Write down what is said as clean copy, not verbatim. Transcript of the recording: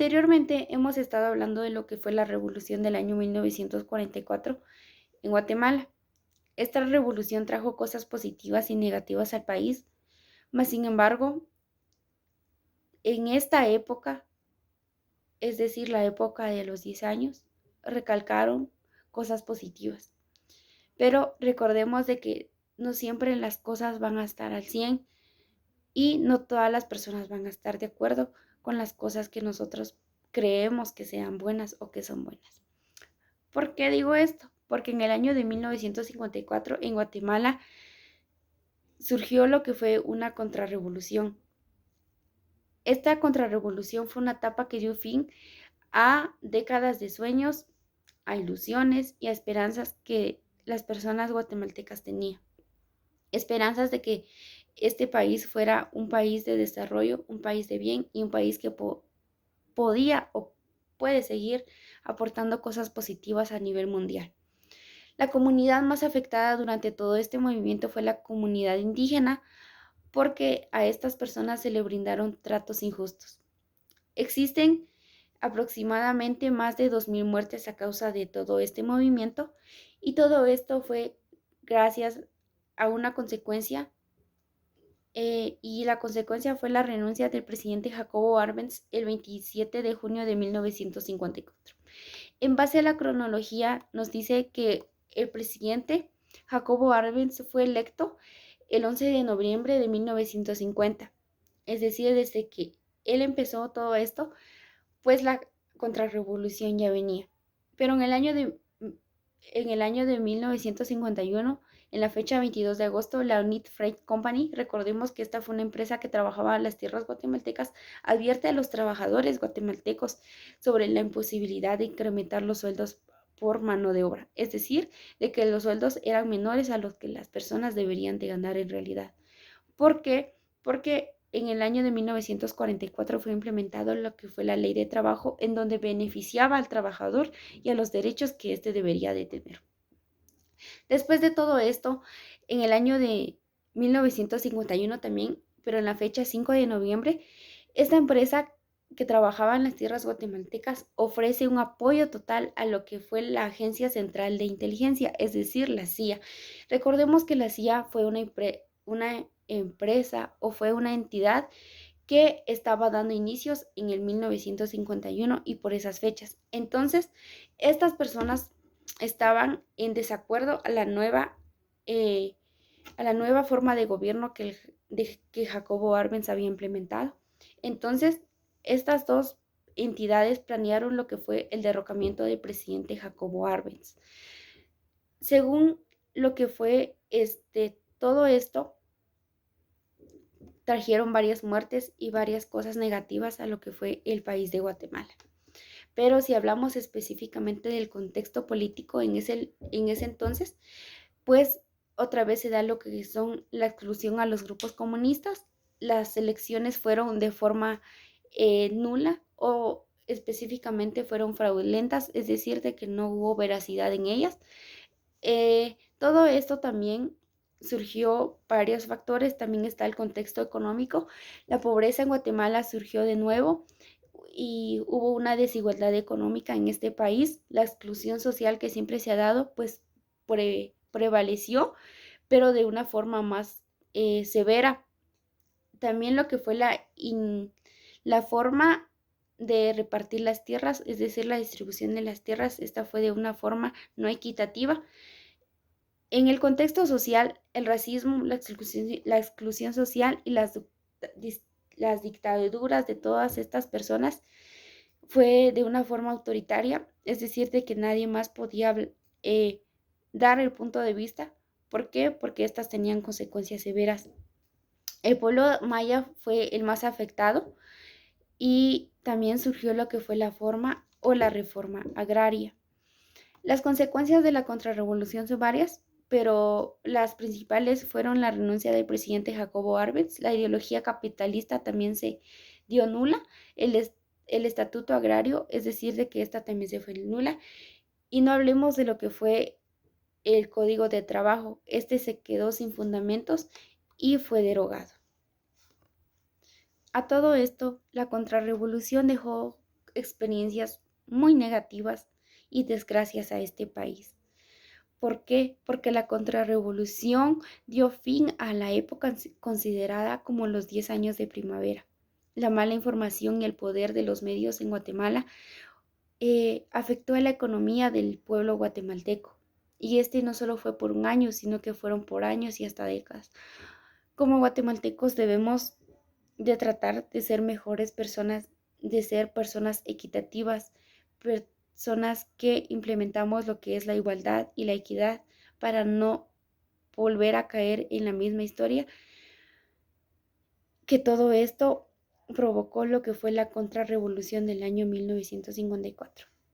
Anteriormente hemos estado hablando de lo que fue la revolución del año 1944 en Guatemala. Esta revolución trajo cosas positivas y negativas al país, mas sin embargo, en esta época, es decir, la época de los 10 años, recalcaron cosas positivas. Pero recordemos de que no siempre las cosas van a estar al 100 y no todas las personas van a estar de acuerdo con las cosas que nosotros creemos que sean buenas o que son buenas. ¿Por qué digo esto? Porque en el año de 1954 en Guatemala surgió lo que fue una contrarrevolución. Esta contrarrevolución fue una etapa que dio fin a décadas de sueños, a ilusiones y a esperanzas que las personas guatemaltecas tenían. Esperanzas de que este país fuera un país de desarrollo, un país de bien y un país que podía o puede seguir aportando cosas positivas a nivel mundial. La comunidad más afectada durante todo este movimiento fue la comunidad indígena porque a estas personas se le brindaron tratos injustos. Existen aproximadamente más de 2.000 muertes a causa de todo este movimiento y todo esto fue gracias a una consecuencia y la consecuencia fue la renuncia del presidente Jacobo Arbenz el 27 de junio de 1954. En base a la cronología nos dice que el presidente Jacobo Arbenz fue electo el 11 de noviembre de 1950. Es decir, desde que él empezó todo esto, pues la contrarrevolución ya venía. Pero en el año de 1951, en la fecha 22 de agosto, la Unit Freight Company, recordemos que esta fue una empresa que trabajaba en las tierras guatemaltecas, advierte a los trabajadores guatemaltecos sobre la imposibilidad de incrementar los sueldos por mano de obra, es decir, de que los sueldos eran menores a los que las personas deberían de ganar en realidad. ¿Por qué? Porque en el año de 1944 fue implementado lo que fue la ley de trabajo, en donde beneficiaba al trabajador y a los derechos que éste debería de tener. Después de todo esto, en el año de 1951 también, pero en la fecha 5 de noviembre, esta empresa que trabajaba en las tierras guatemaltecas ofrece un apoyo total a lo que fue la Agencia Central de Inteligencia, es decir, la CIA. Recordemos que la CIA fue una empresa o fue una entidad que estaba dando inicios en el 1951 y por esas fechas. Entonces, estas personas estaban en desacuerdo eh, a la nueva forma de gobierno que Jacobo Arbenz había implementado. Entonces, estas dos entidades planearon lo que fue el derrocamiento del presidente Jacobo Arbenz. Según lo que fue todo esto, trajeron varias muertes y varias cosas negativas a lo que fue el país de Guatemala. Pero si hablamos específicamente del contexto político en ese entonces, pues otra vez se da lo que son la exclusión a los grupos comunistas. Las elecciones fueron de forma nula o específicamente fueron fraudulentas, es decir, de que no hubo veracidad en ellas. Todo esto también surgió varios factores, también está el contexto económico. La pobreza en Guatemala surgió de nuevo y hubo una desigualdad económica en este país. La exclusión social que siempre se ha dado, pues prevaleció, pero de una forma más severa. También lo que fue la forma de repartir las tierras, es decir, la distribución de las tierras, esta fue de una forma no equitativa. En el contexto social, el racismo, la exclusión social y las dictaduras de todas estas personas fue de una forma autoritaria, es decir, de que nadie más podía eh, dar el punto de vista. ¿Por qué? Porque estas tenían consecuencias severas. El pueblo maya fue el más afectado y también surgió lo que fue la forma o la reforma agraria. Las consecuencias de la contrarrevolución son varias, pero las principales fueron la renuncia del presidente Jacobo Arbenz, la ideología capitalista también se dio nula, el estatuto agrario, es decir, de que esta también se fue nula, y no hablemos de lo que fue el código de trabajo, este se quedó sin fundamentos y fue derogado. A todo esto, la contrarrevolución dejó experiencias muy negativas y desgracias a este país. ¿Por qué? Porque la contrarrevolución dio fin a la época considerada como los 10 años de primavera. La mala información y el poder de los medios en Guatemala afectó a la economía del pueblo guatemalteco. Y este no solo fue por un año, sino que fueron por años y hasta décadas. Como guatemaltecos debemos de tratar de ser mejores personas, de ser personas equitativas, personas que implementamos lo que es la igualdad y la equidad para no volver a caer en la misma historia que todo esto provocó lo que fue la contrarrevolución del año 1954.